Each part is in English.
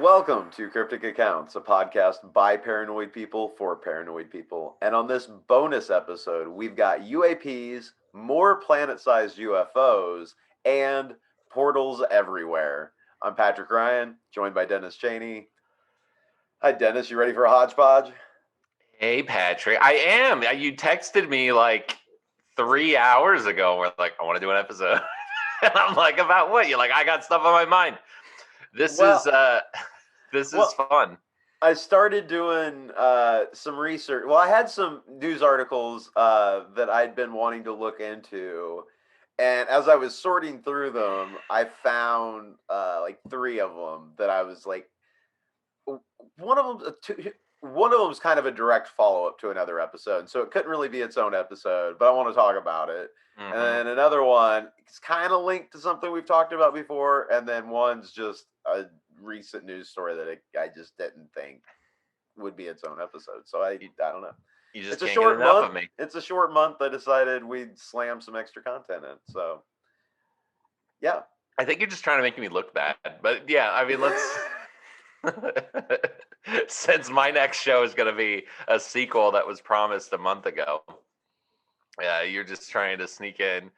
Welcome to Cryptic Accounts, a podcast by paranoid people for paranoid people. And on this bonus episode, we've got UAPs, more planet-sized UFOs, and portals everywhere. I'm Patrick Ryan, joined by Dennis Cheney. Hi, Dennis. You ready for a hodgepodge? Hey, Patrick. I am. You texted me like 3 hours ago. We're like, I want to do an episode. And I'm like, about what? You're like, I got stuff on my mind. This is fun. I started doing some research. Well, I had some news articles that I'd been wanting to look into. And as I was sorting through them, I found like three of them that I was like, one of them, one of them is kind of a direct follow up to another episode, so it couldn't really be its own episode. But I want to talk about it. Mm-hmm. And then another one is kind of linked to something we've talked about before, and then one's just a recent news story that I just didn't think would be its own episode. So I don't know. You just can't get enough of me. It's a short month. I decided we'd slam some extra content in. So yeah, I think you're just trying to make me look bad. But yeah, I mean, let's. Since my next show is going to be a sequel that was promised a month ago. Yeah, you're just trying to sneak in.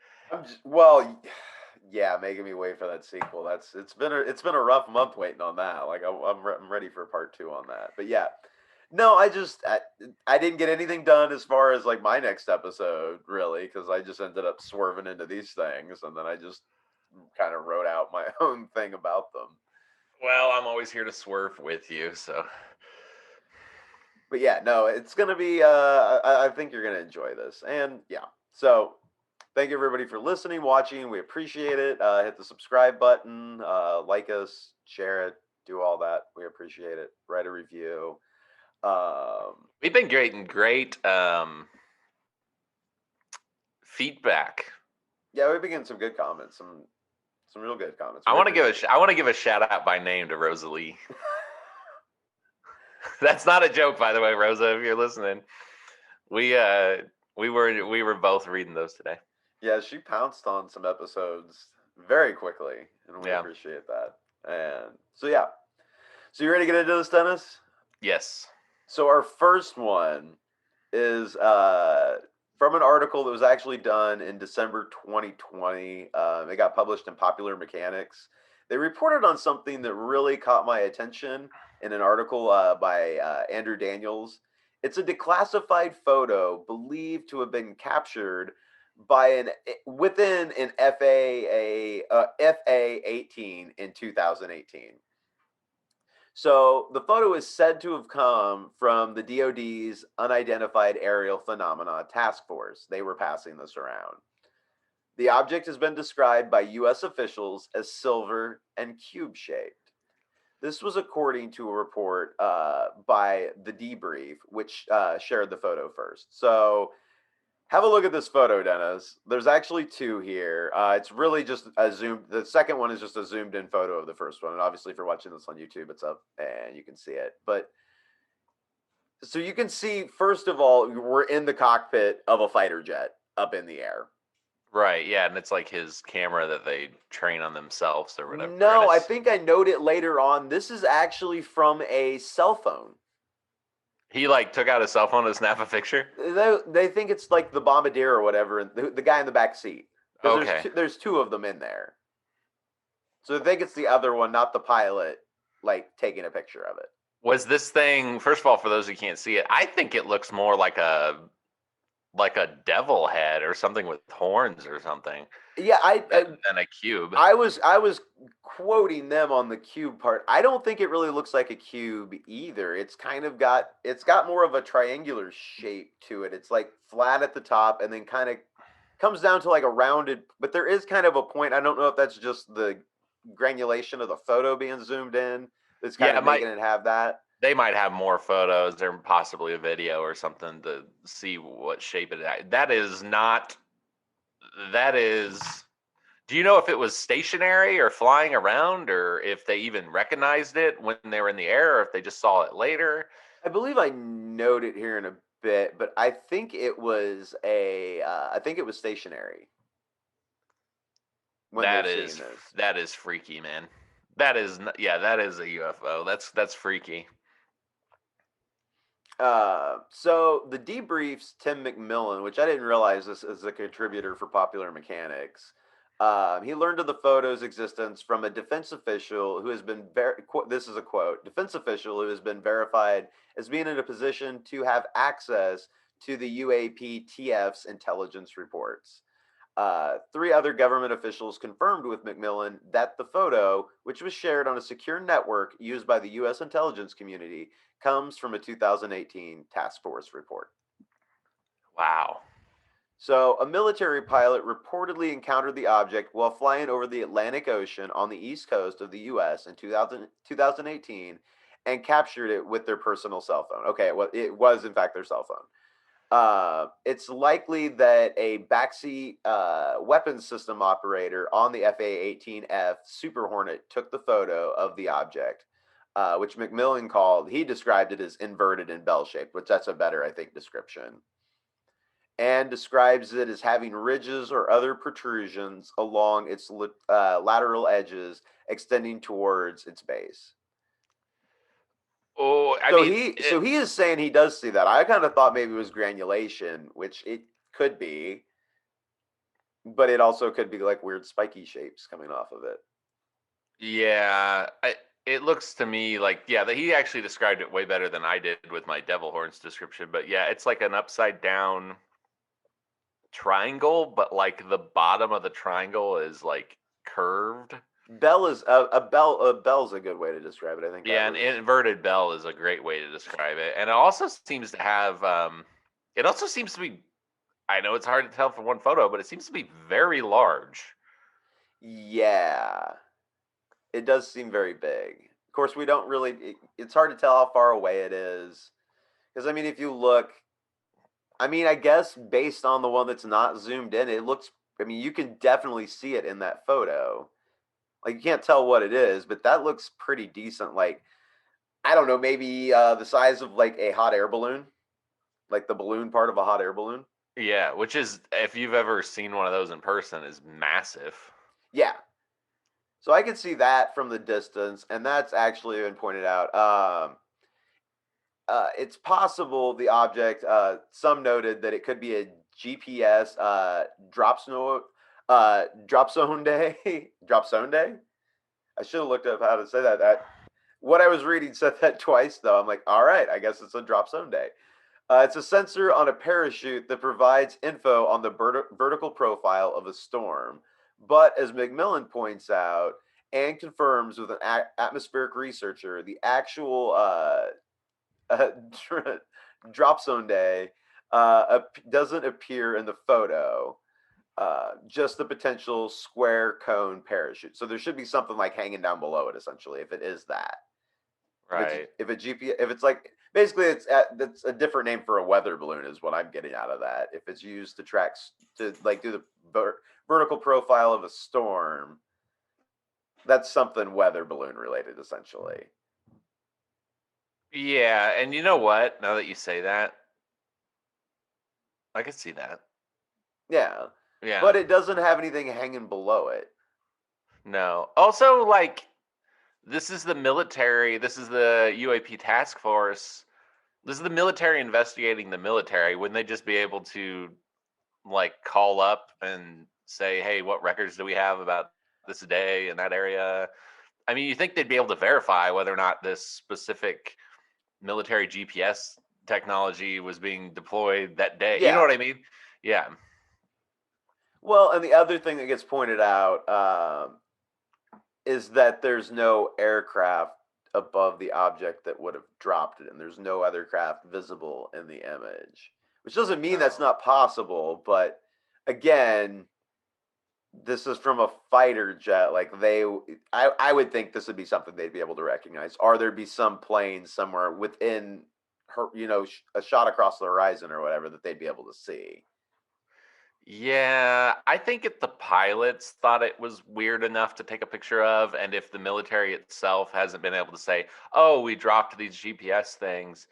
Yeah, making me wait for that sequel. It's been a rough month waiting on that. Like I'm ready for part 2 on that. But yeah, no, I didn't get anything done as far as like my next episode really, because I just ended up swerving into these things, and then I just kind of wrote out my own thing about them. Well, I'm always here to swerve with you, so. But yeah, no, it's gonna be. I think you're gonna enjoy this, and yeah. So, thank you everybody for listening, watching. We appreciate it. Hit the subscribe button, like us, share it, do all that. We appreciate it. Write a review. We've been getting great feedback. Yeah, we've been getting some good comments. Some real good comments. I want to give a shout out by name to Rosalie. That's not a joke, by the way, Rosa. If you're listening, we were both reading those today. Yeah, she pounced on some episodes very quickly, and we appreciate that. And so yeah, so you ready to get into this, Dennis? Yes. So our first one is from an article that was actually done in December 2020. It got published in Popular Mechanics. They reported on something that really caught my attention in an article by Andrew Daniels. It's a declassified photo believed to have been captured by within an FA-18 in 2018. So the photo is said to have come from the DoD's Unidentified Aerial Phenomena Task Force. They were passing this around. The object has been described by U.S. officials as silver and cube-shaped. This was according to a report by The Debrief, which shared the photo first. So have a look at this photo, Dennis. There's actually two here. It's really just a zoom. The second one is just a zoomed in photo of the first one. And obviously, if you're watching this on YouTube, it's up and you can see it. But so you can see, first of all, we're in the cockpit of a fighter jet up in the air. Right, yeah, and it's like his camera that they train on themselves or whatever. No, I think I noted later on, this is actually from a cell phone. He like took out his cell phone to snap a picture? They think it's like the bombardier or whatever, the guy in the back seat. Okay. There's two of them in there. So I think it's the other one, not the pilot, like taking a picture of it. Was this thing, first of all, for those who can't see it, I think it looks more like a devil head or something with horns or something. Yeah, than a cube. I was quoting them on the cube part. I don't think it really looks like a cube either. It's got more of a triangular shape to it. It's like flat at the top and then kind of comes down to like a rounded, but there is kind of a point. I don't know if that's just the granulation of the photo being zoomed in that's kind of making it have that. They might have more photos or possibly a video or something to see what shape it is. Do you know if it was stationary or flying around, or if they even recognized it when they were in the air, or if they just saw it later? I believe I note it here in a bit, but I think it was stationary. That is freaky, man. That is, that is a UFO. That's freaky. So the debriefs Tim McMillan, which I didn't realize this is a contributor for Popular Mechanics. He learned of the photo's existence from a defense official who has been this is a quote, defense official who has been verified as being in a position to have access to the UAPTF's intelligence reports. Three other government officials confirmed with McMillan that the photo, which was shared on a secure network used by the U.S. intelligence community, comes from a 2018 task force report. Wow. So, a military pilot reportedly encountered the object while flying over the Atlantic Ocean on the east coast of the U.S. in 2018 and captured it with their personal cell phone. Okay, well, it was in fact their cell phone. It's likely that a backseat weapons system operator on the FA-18F Super Hornet took the photo of the object, which McMillan he described it as inverted and bell-shaped, which that's a better, I think, description, and describes it as having ridges or other protrusions along its lateral edges extending towards its base. Oh, I So mean, he is saying he does see that. I kind of thought maybe it was granulation, which it could be, but it also could be like weird spiky shapes coming off of it. yeah, it looks to me like, that he actually described it way better than I did with my devil horns description. But yeah, it's like an upside down triangle, but like the bottom of the triangle is like curved. Bell is a bell. A bell's a good way to describe it. I think that Yeah, an was. inverted bell is a great way to describe it. And it also seems to have it also seems to be, I know it's hard to tell from one photo, but it seems to be very large. Yeah, it does seem very big. Of course, we don't really. It's hard to tell how far away it is, because I mean, if you look, I mean, I guess based on the one that's not zoomed in, it looks. I mean, you can definitely see it in that photo. Like you can't tell what it is, but that looks pretty decent. Like I don't know, maybe the size of like a hot air balloon, like the balloon part of a hot air balloon. Yeah, which is, if you've ever seen one of those in person, is massive. Yeah. So I can see that from the distance, and that's actually been pointed out. It's possible the object. Some noted that it could be a GPS dropsonde. Dropsonde. I should have looked up how to say that. What I was reading said that twice, though. I'm like, all right, I guess it's a dropsonde. It's a sensor on a parachute that provides info on the vertical profile of a storm. But as McMillan points out and confirms with an atmospheric researcher, the actual uh, dropsonde doesn't appear in the photo. Just the potential square cone parachute. So there should be something like hanging down below it, essentially, if it is that. Right. If it's GPS, if it's like basically that's a different name for a weather balloon is what I'm getting out of that. If it's used to track to like do the vertical profile of a storm, that's something weather balloon related, essentially. Yeah, and you know what? Now that you say that, I could see that. Yeah, Yeah. but it doesn't have anything hanging below it. No. Also, like, this is the military. This is the UAP task force. This is the military investigating the military. Wouldn't they just be able to, like, call up and say, hey, what records do we have about this day in that area? I mean, you think they'd be able to verify whether or not this specific military GPS technology was being deployed that day. You know Yeah. what I mean? Yeah. Well, and the other thing that gets pointed out is that there's no aircraft above the object that would have dropped it, and there's no other craft visible in the image, which doesn't mean that's Oh. not possible. But again, this is from a fighter jet. Like I would think this would be something they'd be able to recognize, or there'd be some plane somewhere within her, a shot across the horizon or whatever that they'd be able to see. Yeah, I think if the pilots thought it was weird enough to take a picture of, and if the military itself hasn't been able to say, oh, we dropped these GPS things,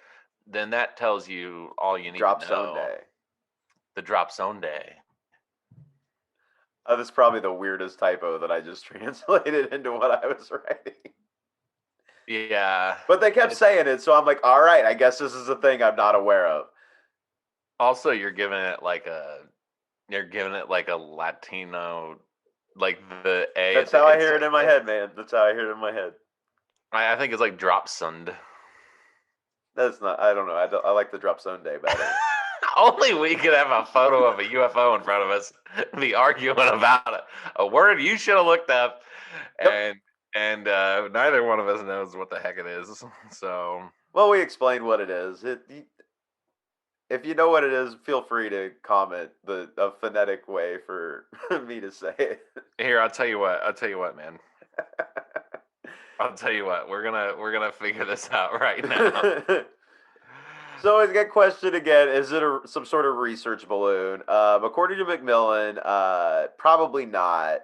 then that tells you all you need to Drop zone know. day. The drop zone day. That's probably the weirdest typo that I just translated into what I was writing. Yeah. But they kept saying it, so I'm like, all right, I guess this is a thing I'm not aware of. Also, you're giving it like a Latino, like the A. That's how I hear it in my head, man. That's how I hear it in my head. I think it's like drop sund. That's not. I don't know. I like the drop zone day better. Only we could have a photo of a UFO in front of us, be arguing about a word you should have looked up, Yep. and neither one of us knows what the heck it is. So, Well, we explained what it is. If you know what it is, feel free to comment a phonetic way for me to say it. here, I'll tell you what. I'll tell you what, man. I'll tell you what. We're gonna figure this out right now. So I get question again: is it some sort of research balloon? According to Macmillan, probably not.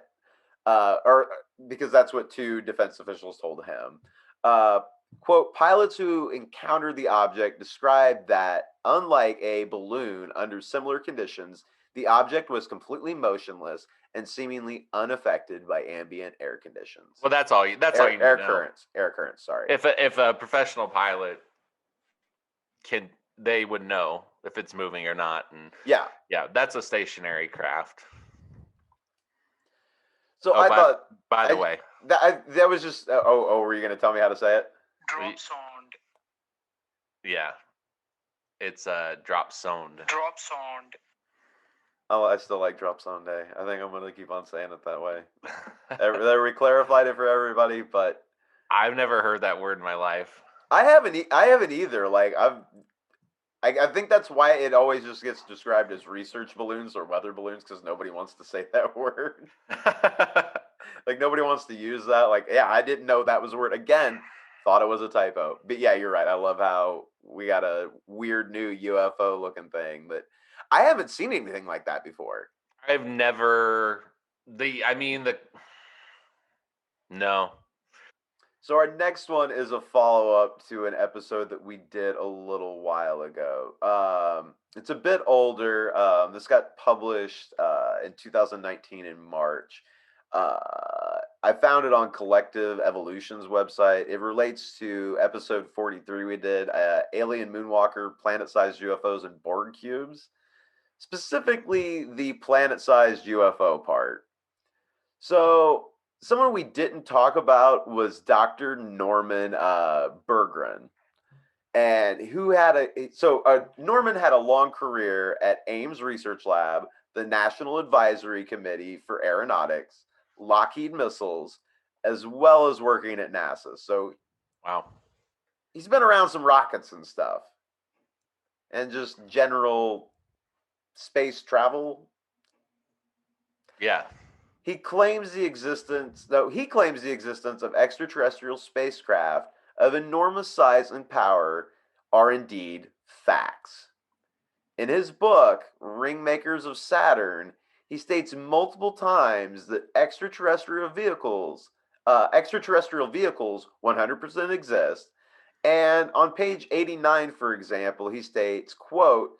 Or because that's what two defense officials told him. Uh, quote, pilots who encountered the object described that, unlike a balloon under similar conditions, the object was completely motionless and seemingly unaffected by ambient air conditions. Well, that's all you. That's all you need Air to know. currents. Air currents. Sorry. If a professional pilot they would know if it's moving or not, and Yeah. that's a stationary craft. So I thought. By the way, that was just. Were you going to tell me how to say it? Drop sound. Yeah, it's drop sound. Drop sound. Oh, I still like drop Sunday. I think I'm going to keep on saying it that way. There we clarified it for everybody, but I've never heard that word in my life. I haven't either. Like I think that's why it always just gets described as research balloons or weather balloons, because nobody wants to say that word. Like nobody wants to use that. Like, yeah, I didn't know that was a word. Again, thought it was a typo. But yeah, you're right. I love how we got a weird new UFO looking thing that I haven't seen anything like that before. I've never no. So our next one is a follow-up to an episode that we did a little while ago. It's a bit older. This got published in 2019 in March. I found it on Collective Evolution's website. It relates to episode 43 we did, Alien Moonwalker, Planet-Sized UFOs, and Borg Cubes. Specifically, the planet-sized UFO part. So someone we didn't talk about was Dr. Norman Berggren, and Norman had a long career at Ames Research Lab, the National Advisory Committee for Aeronautics, Lockheed Missiles, as well as working at NASA. So, wow, he's been around some rockets and stuff, and just general space travel. Yeah. He claims the existence of extraterrestrial spacecraft of enormous size and power are indeed facts. In his book, Ringmakers of Saturn, he states multiple times that extraterrestrial vehicles 100% exist. And on page 89, for example, he states, quote,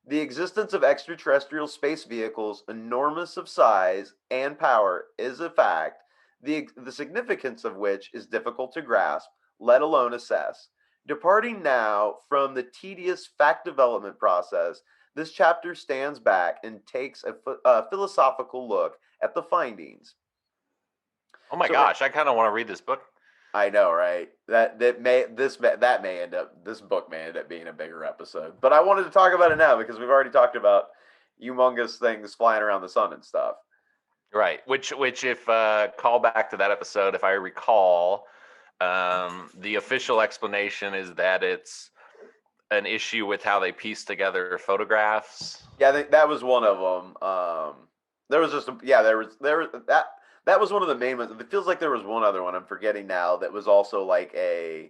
the existence of extraterrestrial space vehicles enormous of size and power is a fact, the significance of which is difficult to grasp, let alone assess. Departing now from the tedious fact development process, this chapter stands back and takes a philosophical look at the findings. Oh my gosh, I kind of want to read this book. I know, right? This book may end up being a bigger episode, but I wanted to talk about it now because we've already talked about humongous things flying around the sun and stuff. Right. Which if call back to that episode, if I recall, the official explanation is that it's an issue with how they piece together photographs. Yeah, I think that was one of them. There was that was one of the main ones. It feels like there was one other one I'm forgetting now that was also like I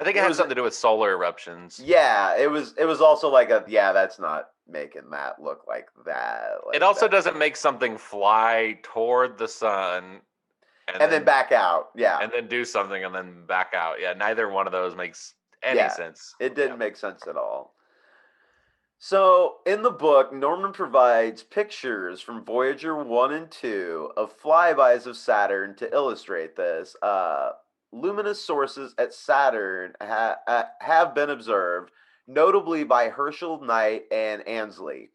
think it had something to do with solar eruptions. Yeah, it was also like that's not making that look like that. It also doesn't make something fly toward the sun and then back out. Yeah. And then do something and then back out. Yeah, neither one of those makes any sense. It didn't make sense at all. So, in the book, Norman provides pictures from Voyager 1 and 2 of flybys of Saturn to illustrate this. Luminous sources at Saturn have been observed, notably by Herschel, Knight, and Ansley.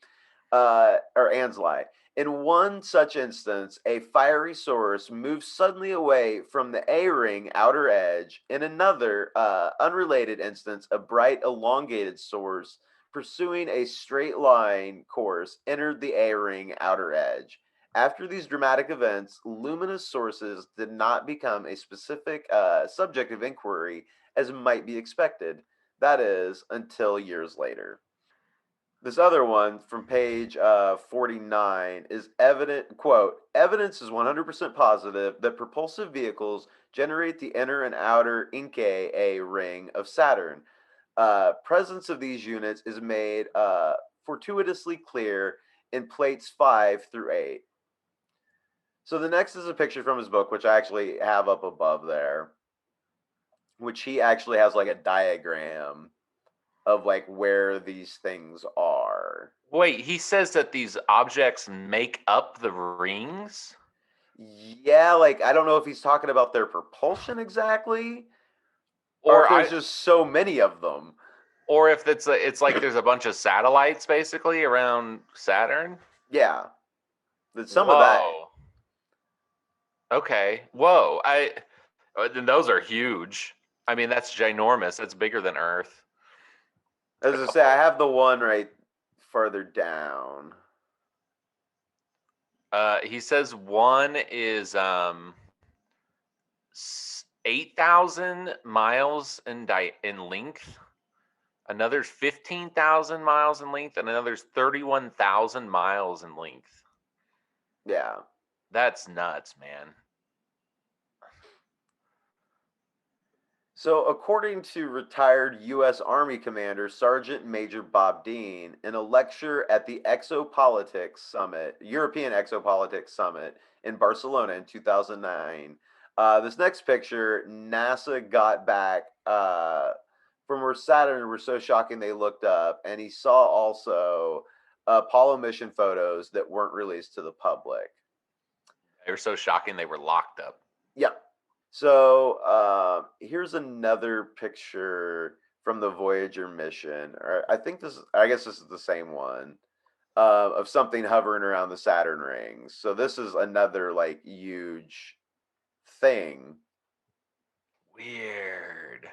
In one such instance, a fiery source moves suddenly away from the A ring outer edge. In another, unrelated instance, a bright elongated source pursuing a straight line course entered the A ring outer edge. After these dramatic events, luminous sources did not become a specific subject of inquiry as might be expected. That is, until years later. This other one from page 49 is evident, quote, evidence is 100% positive that propulsive vehicles generate the inner and outer Encke A ring of Saturn. Presence of these units is made fortuitously clear in plates 5 through 8. So the next is a picture from his book, which I actually have up above there, which he actually has like a diagram of like where these things are. Wait, he says that these objects make up the rings? Yeah, like I don't know if he's talking about their propulsion exactly, or Or if there's just so many of them. or if it's like there's a bunch of satellites basically around Saturn? Yeah, there's some of that. Whoa. Okay. Whoa. Then those are huge. I mean, that's ginormous. That's bigger than Earth. As I say, I have the one right further down. He says one is 8,000 miles in length. Another's 15,000 miles in length, and another's 31,000 miles in length. Yeah. That's nuts, man. So, according to retired U.S. Army Commander Sergeant Major Bob Dean, in a lecture at the European Exopolitics Summit in Barcelona in 2009, this next picture, NASA got back from where Saturn were so shocking they looked up, and he saw also Apollo mission photos that weren't released to the public. They were so shocking they were locked up. Yeah. So here's another picture from the Voyager mission. Or I guess this is the same one of something hovering around the Saturn rings. So this is another like huge thing. Weird.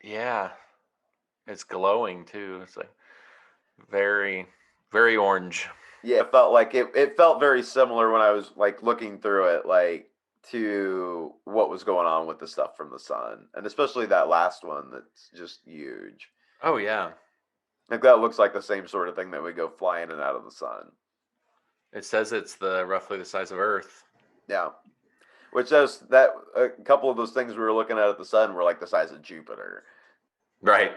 Yeah. It's glowing too. It's like very, very orange. Yeah, it felt like it felt very similar when I was like looking through it, like to what was going on with the stuff from the sun, and especially that last one that's just huge. Oh yeah. Like that looks like the same sort of thing that would go fly in and out of the sun. It says it's roughly the size of Earth. Yeah. Which says that a couple of those things we were looking at the sun were like the size of Jupiter. Right.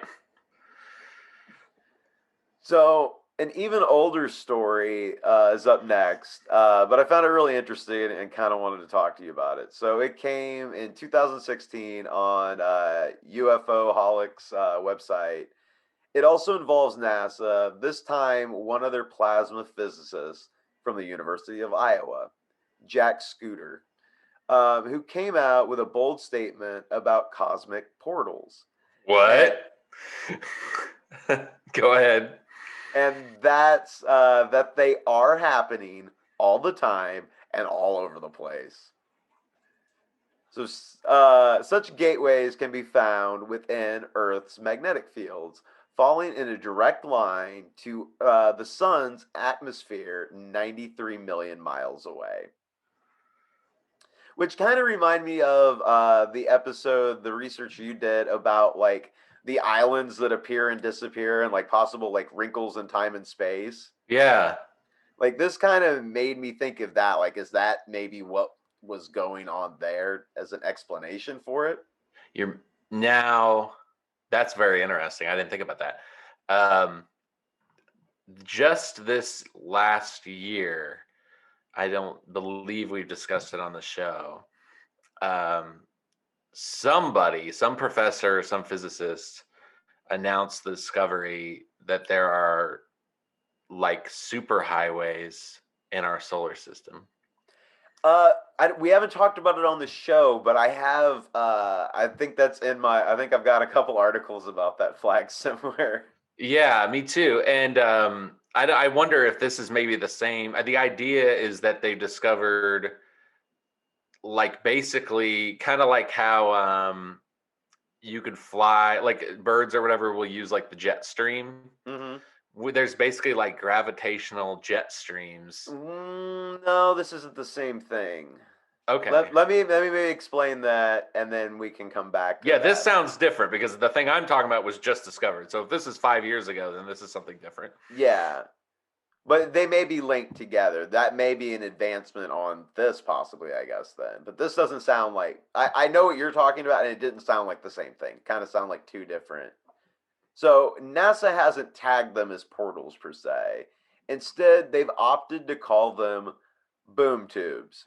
So an even older story is up next, but I found it really interesting and kind of wanted to talk to you about it. So it came in 2016 on UFO Holics website. It also involves NASA, this time one other plasma physicist from the University of Iowa, Jack Scooter, who came out with a bold statement about cosmic portals. What? Go ahead. And that's that they are happening all the time and all over the place. So such gateways can be found within Earth's magnetic fields, falling in a direct line to the sun's atmosphere 93 million miles away. Which kind of remind me of the research you did about like the islands that appear and disappear and like possible like wrinkles in time and space. Yeah. Like this kind of made me think of that. Like, is that maybe what was going on there as an explanation for it? Now that's very interesting. I didn't think about that. Just this last year, I don't believe we've discussed it on the show. Some professor, some physicist announced the discovery that there are like superhighways in our solar system. We haven't talked about it on the show, but I have. I think that's in my. I think I've got a couple articles about that flag somewhere. Yeah, me too. And I wonder if this is maybe the same. The idea is that they've discovered, like, basically kind of like how you could fly, like birds or whatever will use like the jet stream. There's basically like gravitational jet streams. No, this isn't the same thing. Okay. Let me maybe explain that, and then we can come back to Yeah, that. this sounds different because the thing I'm talking about was just discovered. So if this is 5 years ago, then this is something different. Yeah, but they may be linked together. That may be an advancement on this, possibly, I guess, then. But this doesn't sound like. I know what you're talking about, and it didn't sound like the same thing. Kind of sound like two different. So NASA hasn't tagged them as portals per se. Instead, they've opted to call them boom tubes.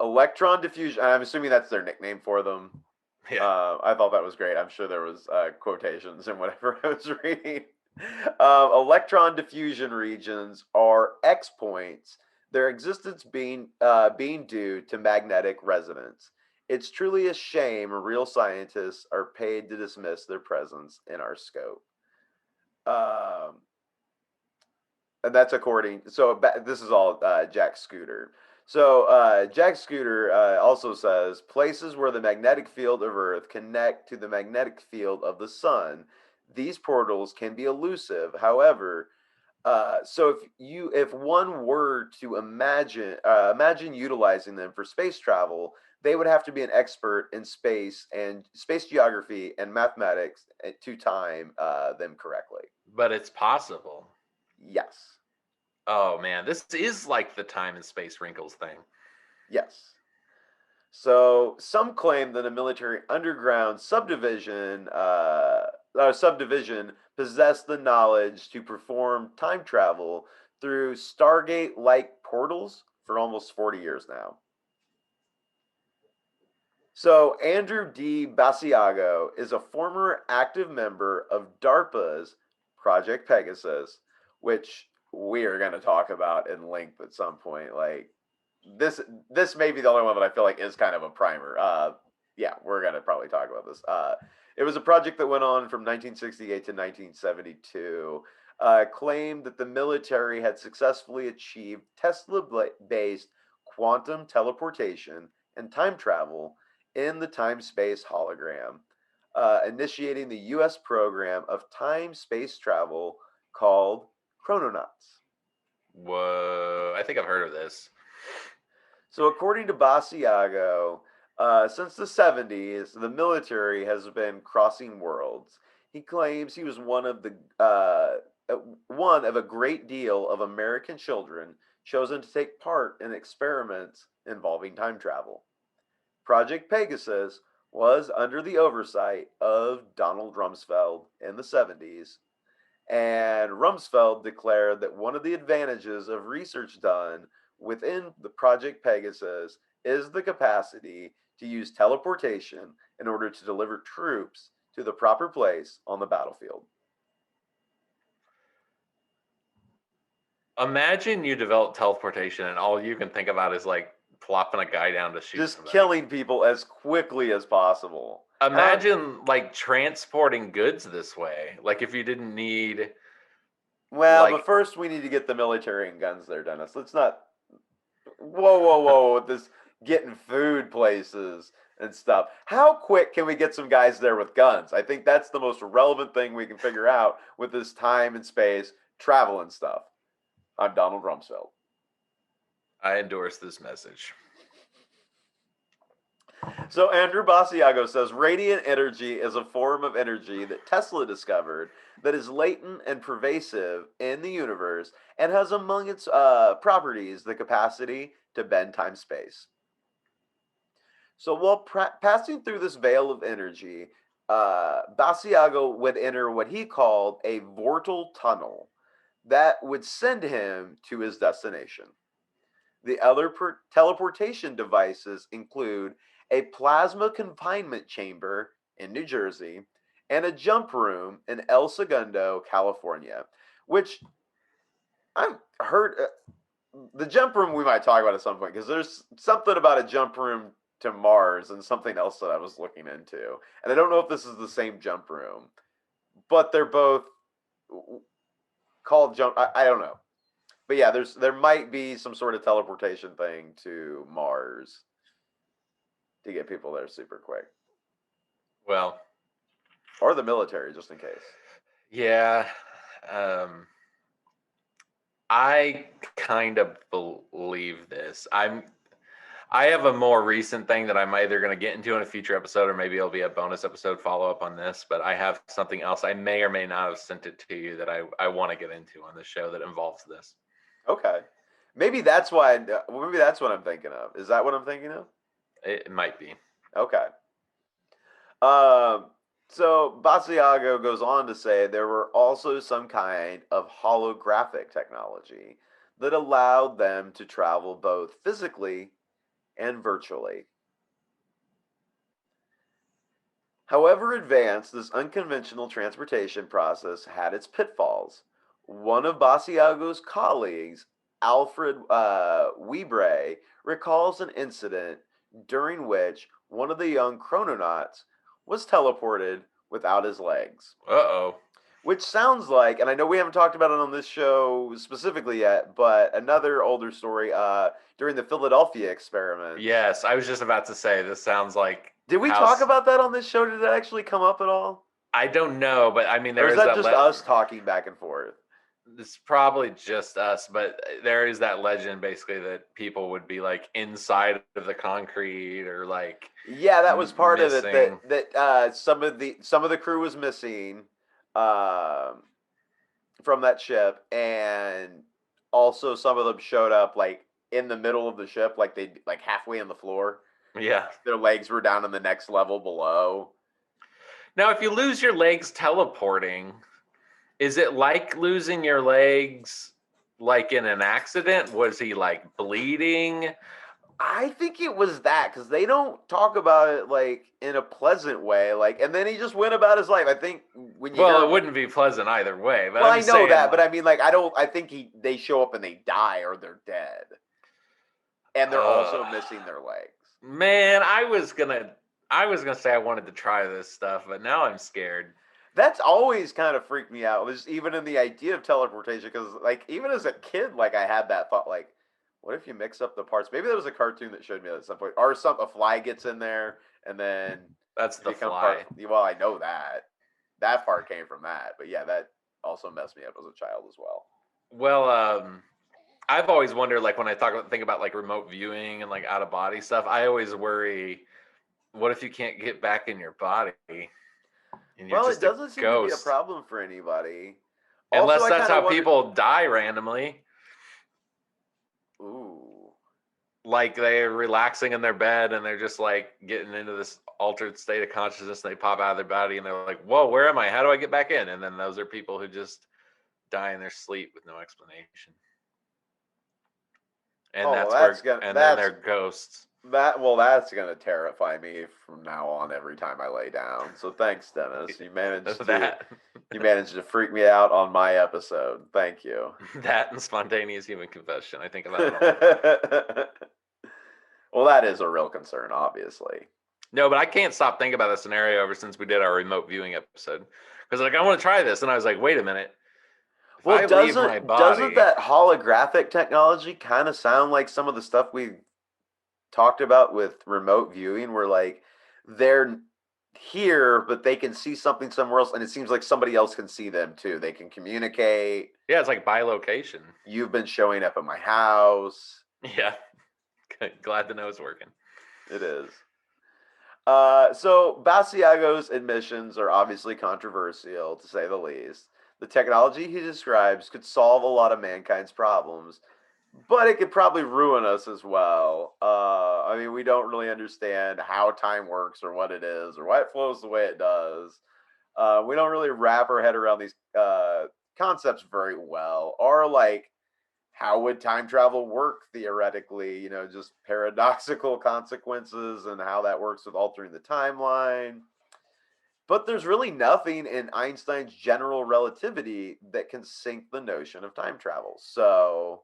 Electron diffusion. I'm assuming that's their nickname for them. Yeah. I thought that was great. I'm sure there was quotations and whatever I was reading. Electron diffusion regions are X points. Their existence being due to magnetic resonance. It's truly a shame real scientists are paid to dismiss their presence in our scope. And that's according. So this is all Jack Scooter. So Jack Scooter also says places where the magnetic field of Earth connect to the magnetic field of the sun. These portals can be elusive. However, so if one were to imagine utilizing them for space travel, they would have to be an expert in space and space geography and mathematics to time them correctly. But it's possible. Yes. Oh man, this is like the time and space wrinkles thing. Yes. So some claim that a military underground subdivision possessed the knowledge to perform time travel through Stargate-like portals for almost 40 years now. So Andrew D. Basiago is a former active member of DARPA's Project Pegasus, which we are going to talk about in length at some point. Like this may be the only one that I feel like is kind of a primer. Yeah, we're going to probably talk about this. It was a project that went on from 1968 to 1972. Claimed that the military had successfully achieved Tesla-based quantum teleportation and time travel in the time-space hologram, initiating the U.S. program of time-space travel called Chrononauts. Whoa, I think I've heard of this. So according to Basiago, since the 70s, the military has been crossing worlds. He claims he was one of a great deal of American children chosen to take part in experiments involving time travel. Project Pegasus was under the oversight of Donald Rumsfeld in the 70s, and Rumsfeld declared that one of the advantages of research done within the Project Pegasus is the capacity to use teleportation in order to deliver troops to the proper place on the battlefield. Imagine you develop teleportation and all you can think about is like plopping a guy down to shoot Just somebody. killing people as quickly as possible. Imagine like transporting goods this way. Like if you didn't need. Well, like, but first we need to get the military and guns there, Dennis. Let's not. Whoa! With this getting food places and stuff. How quick can we get some guys there with guns? I think that's the most relevant thing we can figure out with this time and space travel and stuff. I'm Donald Rumsfeld. I endorse this message. So Andrew Basiago says radiant energy is a form of energy that Tesla discovered that is latent and pervasive in the universe and has among its properties the capacity to bend time-space. So while passing through this veil of energy, Basiago would enter what he called a vortal tunnel that would send him to his destination. The other teleportation devices include a plasma confinement chamber in New Jersey and a jump room in El Segundo, California, which I've heard. The jump room we might talk about at some point because there's something about a jump room to Mars and something else that I was looking into. And I don't know if this is the same jump room, but they're both called jump. I don't know. But yeah, there might be some sort of teleportation thing to Mars to get people there super quick. Well, or the military, just in case. Yeah. I kind of believe this. I have a more recent thing that I'm either going to get into in a future episode or maybe it'll be a bonus episode follow up on this, but I have something else. I may or may not have sent it to you that I want to get into on the show that involves this. Okay. Maybe that's why. Maybe that's what I'm thinking of. Is that what I'm thinking of? It might be. Okay. So Basiago goes on to say there were also some kind of holographic technology that allowed them to travel both physically and virtually. However advanced, this unconventional transportation process had its pitfalls. One of Basiago's colleagues, Alfred Webre, recalls an incident during which one of the young chrononauts was teleported without his legs. Uh-oh. Which sounds like, and I know we haven't talked about it on this show specifically yet, but another older story during the Philadelphia experiment. Yes, I was just about to say, this sounds like... Did we talk about that on this show? Did it actually come up at all? I don't know, but I mean, there or is is that just us talking back and forth? It's probably just us, but there is that legend basically that people would be like inside of the concrete or like... Yeah, that was part missing. of it. That some of the crew was missing from that ship, and also some of them showed up like in the middle of the ship, like they like halfway on the floor. Yeah, their legs were down in the next level below. Now, if you lose your legs teleporting, is it like losing your legs like in an accident? Was he like bleeding? I think it was that because they don't talk about it like in a pleasant way. Like, and then he just went about his life. I think when you it wouldn't be pleasant either way. But well, I know that, but I mean, like, I think they show up and they die or they're dead, and they're also missing their legs. Man, I was gonna say I wanted to try this stuff, but now I'm scared. That's always kind of freaked me out. It was even in the idea of teleportation because, like, even as a kid, like I had that thought, like, what if you mix up the parts? Maybe there was a cartoon that showed me that at some point, or a fly gets in there and then that's the fly. Well, I know that part came from that, but yeah, that also messed me up as a child as well. Well, I've always wondered, like when I think about like remote viewing and like out of body stuff, I always worry, what if you can't get back in your body? And well, it doesn't seem to be a problem for anybody. Unless also, that's how people die randomly. Ooh. Like they're relaxing in their bed and they're just like getting into this altered state of consciousness and they pop out of their body and they're like, whoa, where am I? How do I get back in? And then those are people who just die in their sleep with no explanation. And then they're ghosts. That's gonna terrify me from now on every time I lay down. So thanks, Dennis. You managed to freak me out on my episode. Thank you. That and spontaneous human confession. I think about it all. Well, that is a real concern, obviously. No, but I can't stop thinking about the scenario ever since we did our remote viewing episode. Because like I want to try this, and I was like, wait a minute. Well, doesn't that holographic technology kind of sound like some of the stuff we talked about with remote viewing, where like they're here, but they can see something somewhere else, and it seems like somebody else can see them too. They can communicate. Yeah, it's like bilocation. You've been showing up at my house. Yeah. Glad to know it's working. It is. So Basiago's admissions are obviously controversial, to say the least. The technology he describes could solve a lot of mankind's problems, but it could probably ruin us as well. I mean, we don't really understand how time works or what it is or why it flows the way it does. We don't really wrap our head around these concepts very well, or like, how would time travel work theoretically? You know, just paradoxical consequences and how that works with altering the timeline. But there's really nothing in Einstein's general relativity that can sink the notion of time travel. So,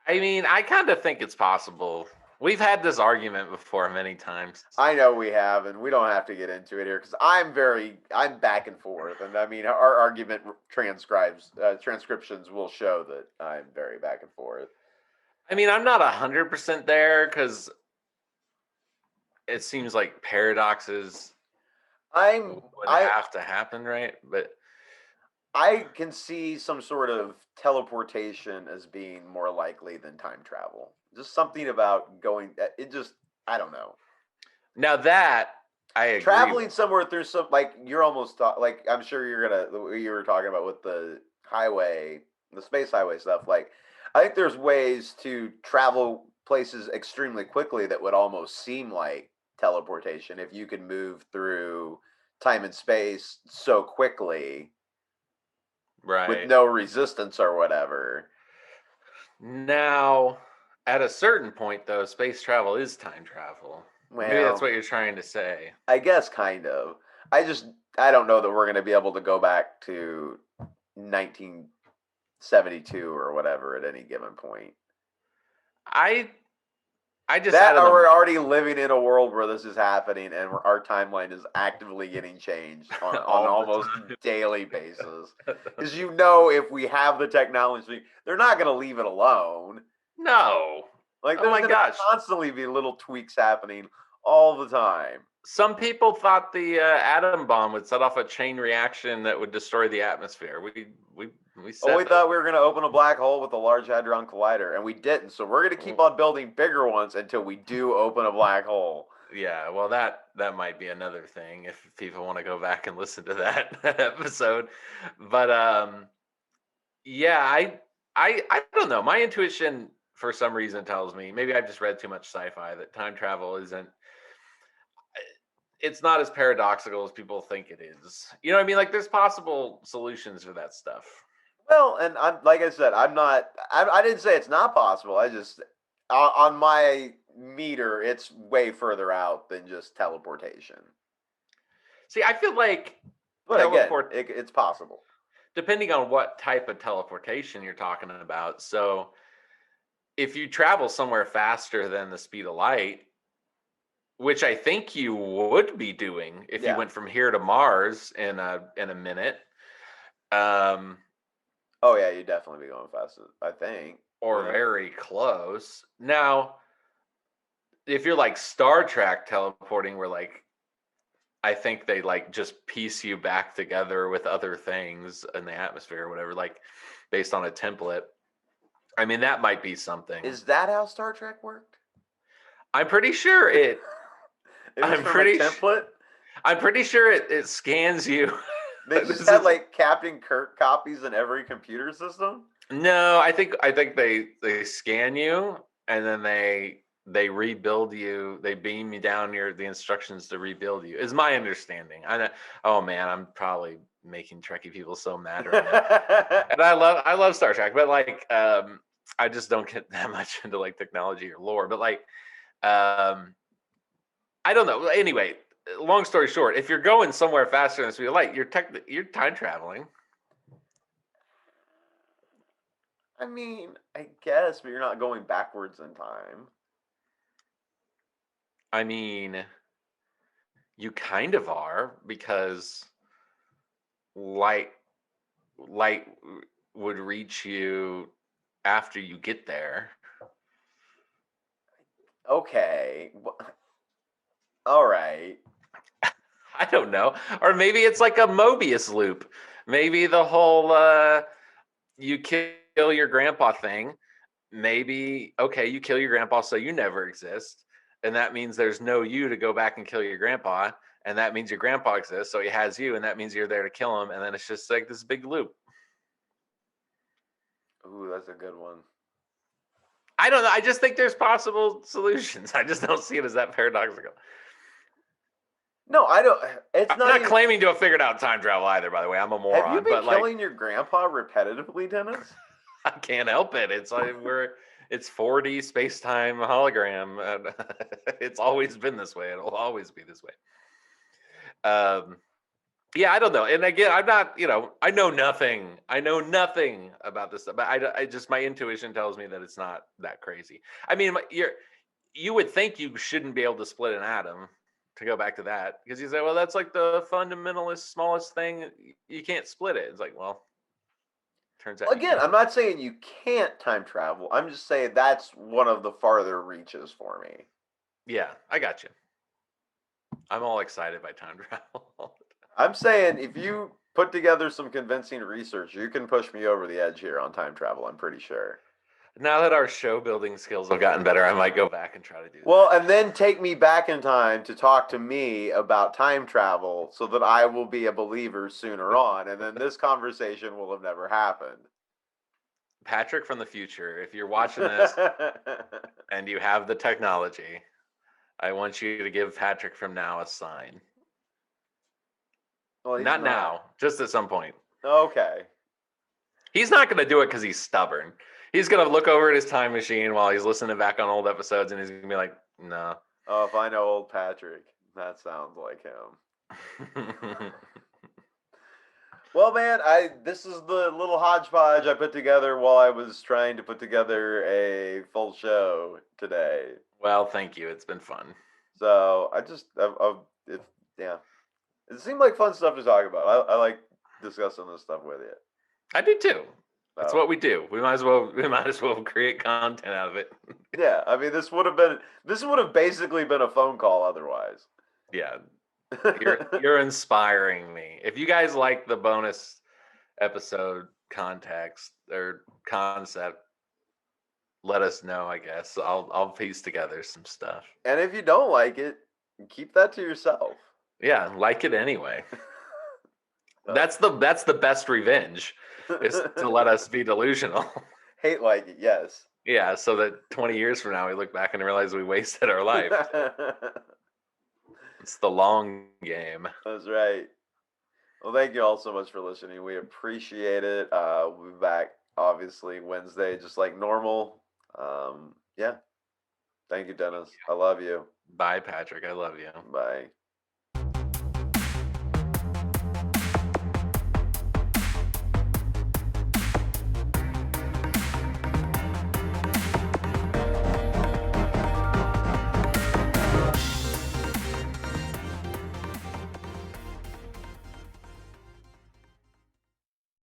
I mean, I kind of think it's possible. We've had this argument before many times. I know we have, and we don't have to get into it here because I'm back and forth, and I mean our argument transcriptions will show that I'm very back and forth. I mean, I'm not 100% there because it seems like paradoxes would have to happen, right? But I can see some sort of teleportation as being more likely than time travel. Just something about going. I don't know. now that I agree. Traveling somewhere through some, like you're almost like I'm sure you were talking about with the highway, the space highway stuff. Like I think there's ways to travel places extremely quickly that would almost seem like teleportation if you could move through time and space so quickly, right, with no resistance or whatever. Now, at a certain point, though, space travel is time travel. Well, maybe that's what you're trying to say. I guess kind of. I don't know that we're going to be able to go back to 1972 or whatever at any given point. I just that or we're already living in a world where this is happening and our timeline is actively getting changed on almost daily basis. Because if we have the technology, they're not going to leave it alone. No. Like there's going to constantly be little tweaks happening all the time. Some people thought the atom bomb would set off a chain reaction that would destroy the atmosphere. We thought we were going to open a black hole with a large hadron collider, and we didn't. So we're going to keep on building bigger ones until we do open a black hole. Yeah, well, that might be another thing if people want to go back and listen to that episode. But yeah, I don't know. My intuition, for some reason, tells me, maybe I've just read too much sci-fi, that time travel it's not as paradoxical as people think it is. You know what I mean? Like there's possible solutions for that stuff. Well, and like I said, I didn't say it's not possible. I just, on my meter, it's way further out than just teleportation. See, I feel like it's possible. Depending on what type of teleportation you're talking about. So if you travel somewhere faster than the speed of light, which I think you would be doing if you went from here to Mars in a minute. Oh yeah, you'd definitely be going faster, I think. Or very close. Now, if you're like Star Trek teleporting, where like I think they like just piece you back together with other things in the atmosphere or whatever, like based on a template. I mean, that might be something. Is that how Star Trek worked? I'm pretty sure it. I'm pretty template. I'm pretty sure it scans you. They just had like Captain Kirk copies in every computer system. No, I think they scan you and then they rebuild you. They beam you down the instructions to rebuild you. Is my understanding. Oh man, I'm probably making Trekkie people so mad right now. And I love Star Trek, but like I just don't get that much into like technology or lore. But like I don't know. Anyway, long story short, if you're going somewhere faster than the speed of light, you're time traveling. I mean, I guess, but you're not going backwards in time. I mean, you kind of are, because light would reach you after you get there. Okay. All right. I don't know. Or maybe it's like a Mobius loop. Maybe the whole you kill your grandpa thing. Maybe, okay, you kill your grandpa so you never exist. And that means there's no you to go back and kill your grandpa. And that means your grandpa exists, so he has you. And that means you're there to kill him. And then it's just like this big loop. Ooh, that's a good one. I don't know. I just think there's possible solutions. I just don't see it as that paradoxical. No, I don't. I'm not claiming to have figured out time travel either, by the way. I'm a moron. Have you been killing your grandpa repetitively, Dennis? I can't help it. It's like it's 4D space-time hologram. It's always been this way. It'll always be this way. Yeah, I don't know. And again, I'm not, I know nothing. I know nothing about this stuff, but I just, my intuition tells me that it's not that crazy. I mean, you would think you shouldn't be able to split an atom, to go back to that, because you say, well, that's like the fundamentalist smallest thing. You can't split it. It's like, well, turns out you Again, can. I'm not saying you can't time travel. I'm just saying that's one of the farther reaches for me. Yeah, I got you. I'm all excited by time travel. I'm saying if you put together some convincing research, you can push me over the edge here on time travel, I'm pretty sure. Now that our show building skills have gotten better, I might go back and try to do Well, that. and then take me back in time to talk to me about time travel so that I will be a believer sooner on, and then this conversation will have never happened. Patrick from the future, if you're watching this and you have the technology, I want you to give Patrick from now a sign. Well, Not now, just at some point. Okay. He's not going to do it because he's stubborn. He's going to look over at his time machine while he's listening back on old episodes, and he's going to be like, no. Oh, if I know old Patrick, that sounds like him. Well, man, this is the little hodgepodge I put together while I was trying to put together a full show today. Well, thank you. It's been fun. So yeah, it seemed like fun stuff to talk about. I like discussing this stuff with you. I do too. That's So, what we do. We might as well create content out of it. yeah, I mean, this would have basically been a phone call otherwise. Yeah. You're inspiring me. If you guys like the bonus episode context or concept, let us know, I guess. I'll piece together some stuff. And if you don't like it, keep that to yourself. Yeah, like it anyway. That's the best revenge, is to let us be delusional. Hate like it, yes. Yeah, so that 20 years from now we look back and realize we wasted our life. It's the long game. That's right. Well, thank you all so much for listening. We appreciate it. We'll be back obviously Wednesday, just like normal. Yeah. Thank you, Dennis. I love you. Bye, Patrick. I love you. Bye.